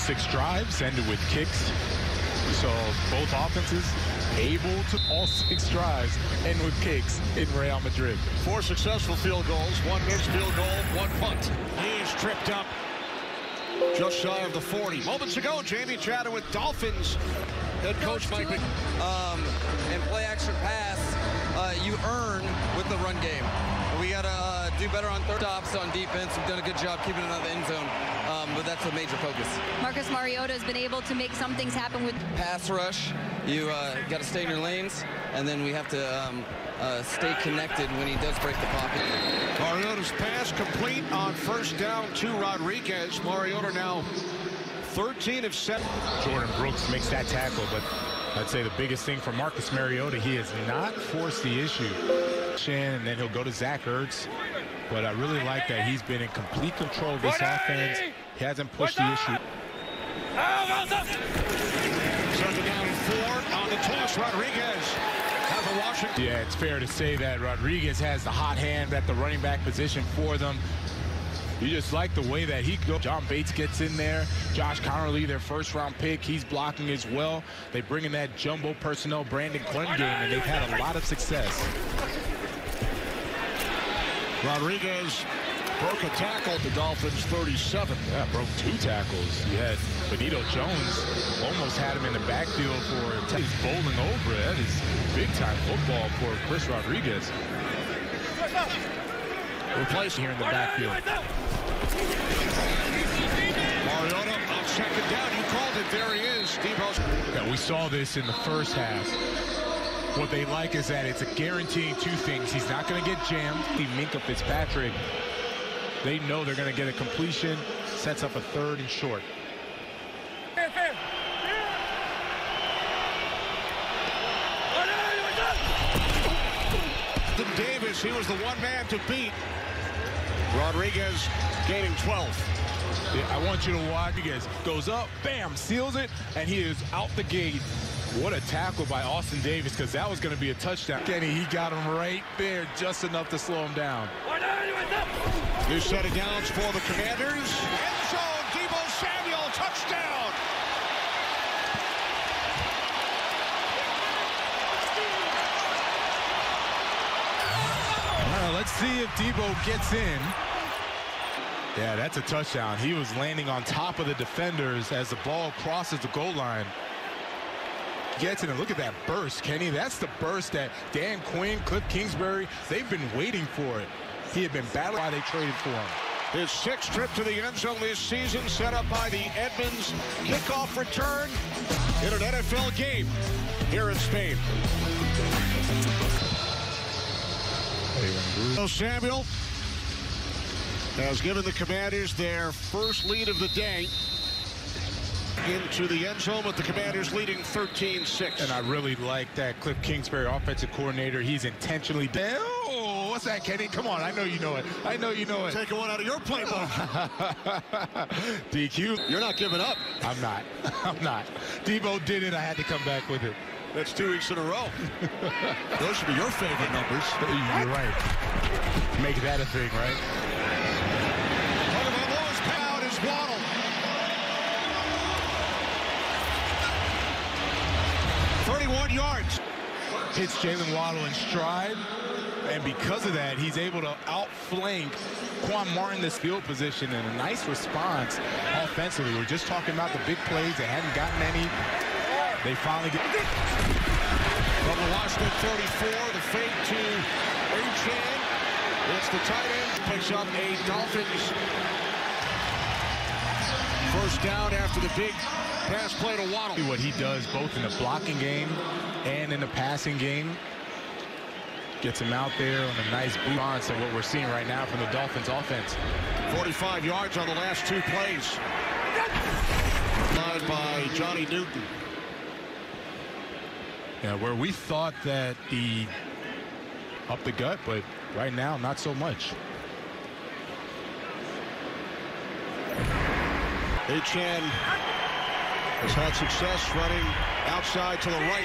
6 drives ended with kicks. So both offenses able to all 6 drives end with kicks in Real Madrid. 4 successful field goals, 1 missed field goal, 1 punt. He is tripped up just shy of the 40. Moments ago, Jamie chatted with Dolphins head coach Mike and play action pass, you earn with the run game. We got to do better on third stops on defense. We've done a good job keeping it out of the end zone, but that's a major focus. Marcus Mariota has been able to make some things happen with pass rush. You got to stay in your lanes, and then we have to stay connected when he does break the pocket. Mariota's pass complete on first down to Rodriguez. Mariota now 13 of 7. Jordan Brooks makes that tackle, but I'd say the biggest thing for Marcus Mariota, he has not forced the issue. And then he'll go to Zach Ertz. But I really like that he's been in complete control of this offense. He hasn't pushed the issue. Second down and 4 on the toss. Rodriguez has a Washington. Yeah, it's fair to say that Rodriguez has the hot hand at the running back position for them. You just like the way that he goes. John Bates gets in there. Josh Connerly, their first-round pick, he's blocking as well. They bring in that jumbo personnel Brandon Quinn game, and they've had a lot of success. Rodriguez broke a tackle at the Dolphins 37. Yeah, broke 2 tackles. You had Benito Jones almost had him in the backfield for he's bowling over it. That is big-time football for Chris Rodriguez. Replacing here in the backfield. Mariota on second down. You called it. There he is. Yeah, we saw this in the first half. What they like is that it's a guaranteeing 2 things. He's not going to get jammed. Minkah Fitzpatrick, they know they're going to get a completion. Sets up a 3rd and short. Davis, he was the one man to beat. Rodriguez gaining 12. Yeah, I want you to watch. Rodriguez goes up, bam, seals it, and he is out the gate. What a tackle by Austin Davis, because that was going to be a touchdown. Kenny, he got him right there, just enough to slow him down. New set of downs for the Commanders. End zone, Deebo Samuel, touchdown. Well, let's see if Deebo gets in. Yeah, that's a touchdown. He was landing on top of the defenders as the ball crosses the goal line. Gets in, and look at that burst, Kenny. That's the burst that Dan Quinn, Cliff Kingsbury, they've been waiting for it. He had been battling why they traded for him. His 6th trip to the end zone this season, set up by the Edmonds kickoff return in an NFL game here in Spain. Samuel has given the Commanders their first lead of the day. Into the end zone with the Commanders leading 13-6. And I really like that Cliff Kingsbury, offensive coordinator. He's intentionally... Oh, what's that, Kenny? Come on, I know you know it. I know you know it. Taking one out of your playbook. DQ. You're not giving up. I'm not. I'm not. Deebo did it. I had to come back with it. That's 2 weeks in a row. Those should be your favorite numbers. You're right. Make that a thing, right? One of the lowest pound is Waddle. Yards. Hits Jalen Waddle in stride, and because of that, he's able to outflank Quan Martin this field position, and a nice response offensively. We're just talking about the big plays. They hadn't gotten any. They finally get... From the Washington 34, the fake to Uchan. It's the tight end. Picks up a Dolphins first down after the big pass play to Waddle. What he does both in the blocking game and in the passing game. Gets him out there on a nice bounce of what we're seeing right now from the Dolphins offense. 45 yards on the last 2 plays. Led by Johnny Newton. Yeah, where we thought that he up the gut, but right now, not so much. Uchan has had success running outside to the right.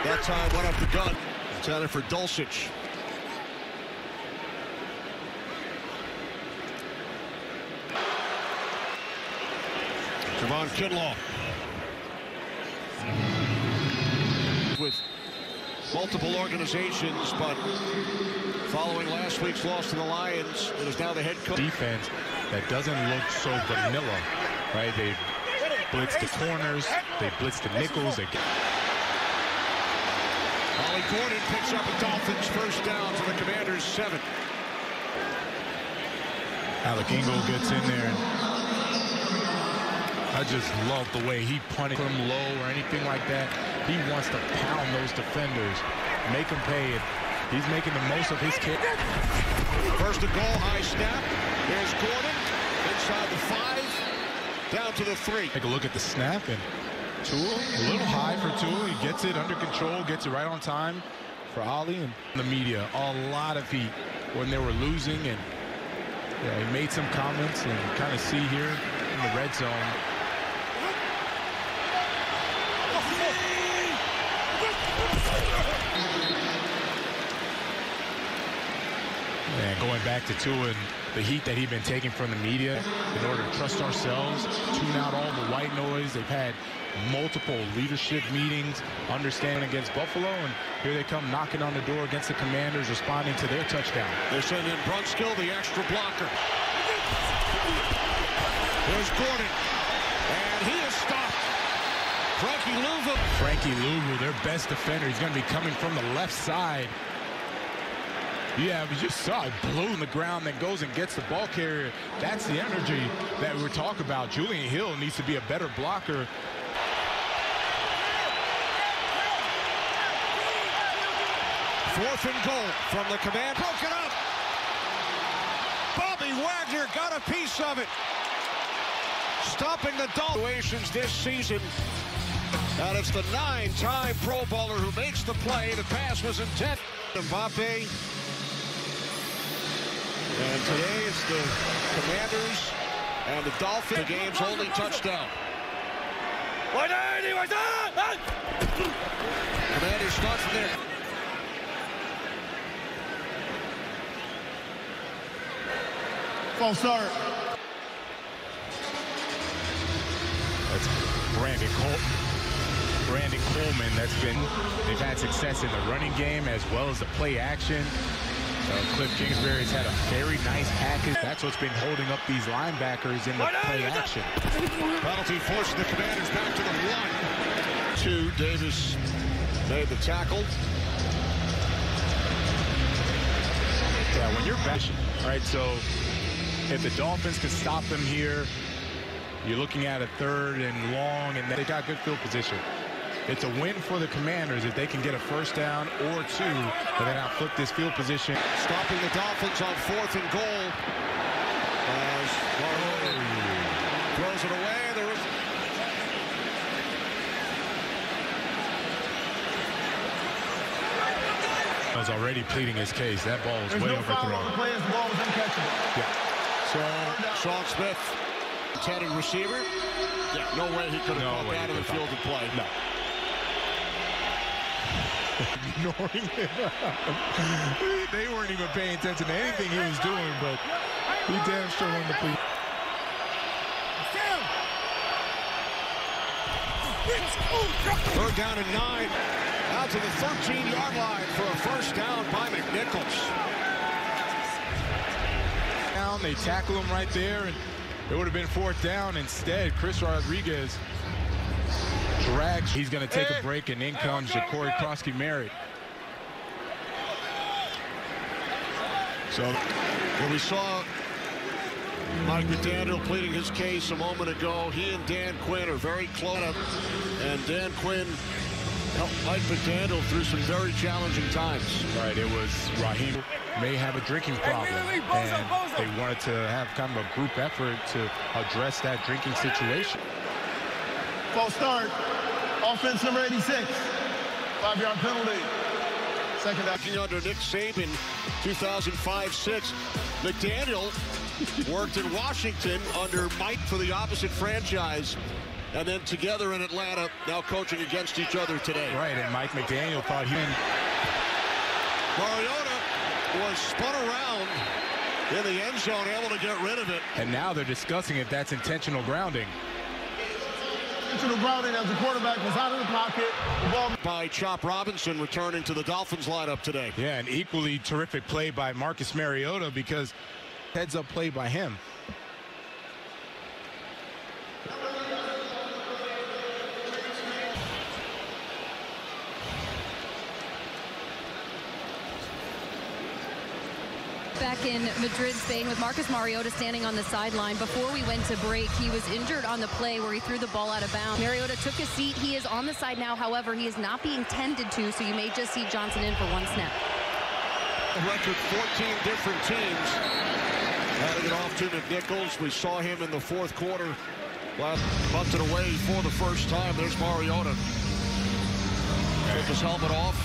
That time went up the gut. Intended for Dulcich. Javon Kinlaw. With multiple organizations, but following last week's loss to the Lions, it is now the head coach. Defense that doesn't look so vanilla, right? They blitz the corners, they blitz the nickels. Ollie Gordon picks up a Dolphins first down to the Commanders' 7. Alec Ingold gets in there. I just love the way he punted him low or anything like that. He wants to pound those defenders, make them pay it. He's making the most of his kick. First and goal, high snap. There's Gordon inside the 5, down to the 3. Take a look at the snap, and Tua, a little high for Tua. He gets it under control, gets it right on time for Ollie. And the media, a lot of heat when they were losing, and he made some comments, and you kind of see here in the red zone. And going back to Tua and the heat that he'd been taking from the media in order to trust ourselves, tune out all the white noise. They've had multiple leadership meetings, understanding against Buffalo, and here they come knocking on the door against the Commanders, responding to their touchdown. They send in Brunskill, the extra blocker. There's Gordon, and he is stopped. Frankie Louvu, their best defender. He's going to be coming from the left side. Yeah, we just saw it balloon the ground, then goes and gets the ball carrier. That's the energy that we're talking about. Julian Hill needs to be a better blocker. Fourth and goal from the command. Broken up. Bobby Wagner got a piece of it. Stopping the Dolphins this season. And it's the 9-time Pro Bowler who makes the play. The pass was intended. Mbappe. And today it's the Commanders and the Dolphins. The game's only touchdown. Commanders start from there. False start. That's Brandon Coleman. They've had success in the running game as well as the play action. Cliff Kingsbury's had a very nice package. That's what's been holding up these linebackers in the play action. Penalty forcing the Commanders back to the 1. 2, Davis made the tackle. Yeah, when you're back, all right, so if the Dolphins can stop them here, you're looking at a 3rd and long, and they got good field position. It's a win for the Commanders if they can get a first down or 2, and then flip this field position. Stopping the Dolphins on 4th and goal. As throws it away. There is was already pleading his case. That ball was way overthrown. The play as the ball was uncatchable. Yeah. So Sean Smith, intended receiver. Yeah, no way he could have caught that in the field of play. No. Ignoring him. They weren't even paying attention to anything he was doing, but he damn sure wanted to plead. Third down and 9. Out to the 13-yard line for a first down by McNichols. They tackle him right there, and it would have been 4th down. Instead, Chris Rodriguez drags. He's going to take a break, and in comes Ja'Cory Krosky-Merritt. So when we saw Mike McDaniel pleading his case a moment ago, he and Dan Quinn are very close. And Dan Quinn helped Mike McDaniel through some very challenging times. Right, it was Raheem may have a drinking problem, and they wanted to have kind of a group effort to address that drinking situation. False start. Offense number 86. 5-yard penalty. Second down. Under Nick Saban, 2005-06. McDaniel worked in Washington under Mike for the opposite franchise. And then together in Atlanta, now coaching against each other today. Right, and Mike McDaniel thought he... Mariota was spun around in the end zone, able to get rid of it. And now they're discussing if that's intentional grounding. into the routing as the quarterback was out of the pocket. The ball by Chop Robinson returning to the Dolphins lineup today. Yeah, an equally terrific play by Marcus Mariota because heads-up play by him. Back in Madrid, Spain, with Marcus Mariota standing on the sideline. Before we went to break, he was injured on the play where he threw the ball out of bounds. Mariota took a seat. He is on the side now. However, he is not being tended to, so you may just see Johnson in for one snap. A record 14 different teams handing it off to McNichols. We saw him in the fourth quarter. Bunted away for the first time. There's Mariota. Took his helmet off.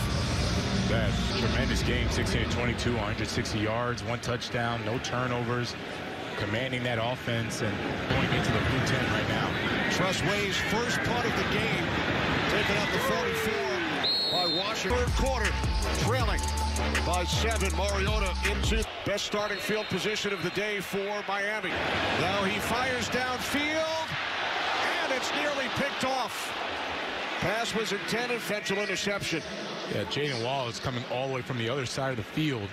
That tremendous game, 16-22, 160 yards, 1 touchdown, no turnovers, commanding that offense and going into the blue tent right now. Tressway's first punt of the game, taken up the 44 by Washington. Third quarter, trailing by 7. Mariota into best starting field position of the day for Miami. Now he fires downfield, and it's nearly picked off. Pass was intended, eventual interception. Yeah, Jaden Wall is coming all the way from the other side of the field.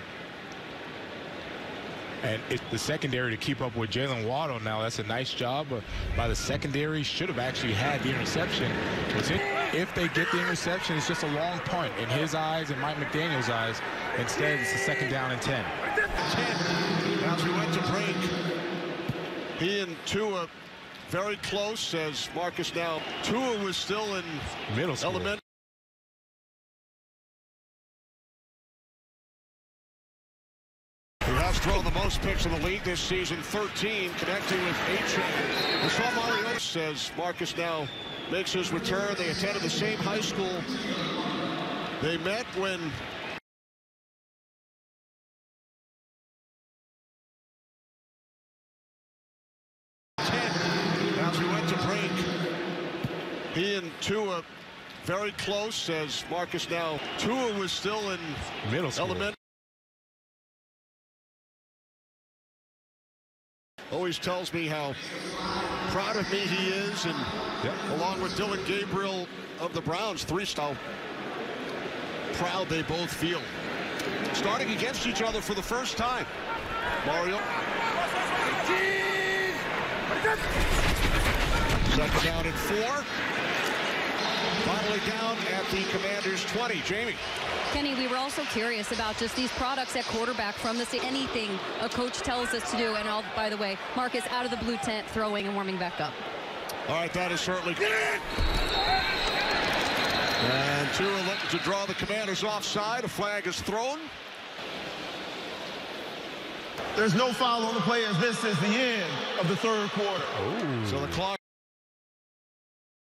And it's the secondary to keep up with Jalen Waddle now. That's a nice job by the secondary. Should have actually had the interception. If they get the interception, it's just a long punt in his eyes and Mike McDaniel's eyes. Instead, it's a second down and 10. 10 as we went to break. He and Tua very close as Marcus now. Tua was still in middle school. Elementary. He has thrown the most picks in the league this season, 13, connecting with A-Chain. We saw Mariota, says Marcus now makes his return. They attended the same high school. They met when as we went to break. He and Tua very close as Marcus now. Tua was still in middle school. Elementary. Always tells me how proud of me he is, and along with Dylan Gabriel of the Browns, 3-star, proud they both feel. Starting against each other for the first time. Mario. Second down and 4. Finally down at the Commanders' 20. Jamie. Kenny, we were also curious about just these products at quarterback from anything a coach tells us to do. And by the way, Marcus out of the blue tent, throwing and warming back up. All right, that is certainly good. And Tua looking to draw the Commanders offside. A flag is thrown. There's no foul on the play as this is the end of the third quarter. So the clock.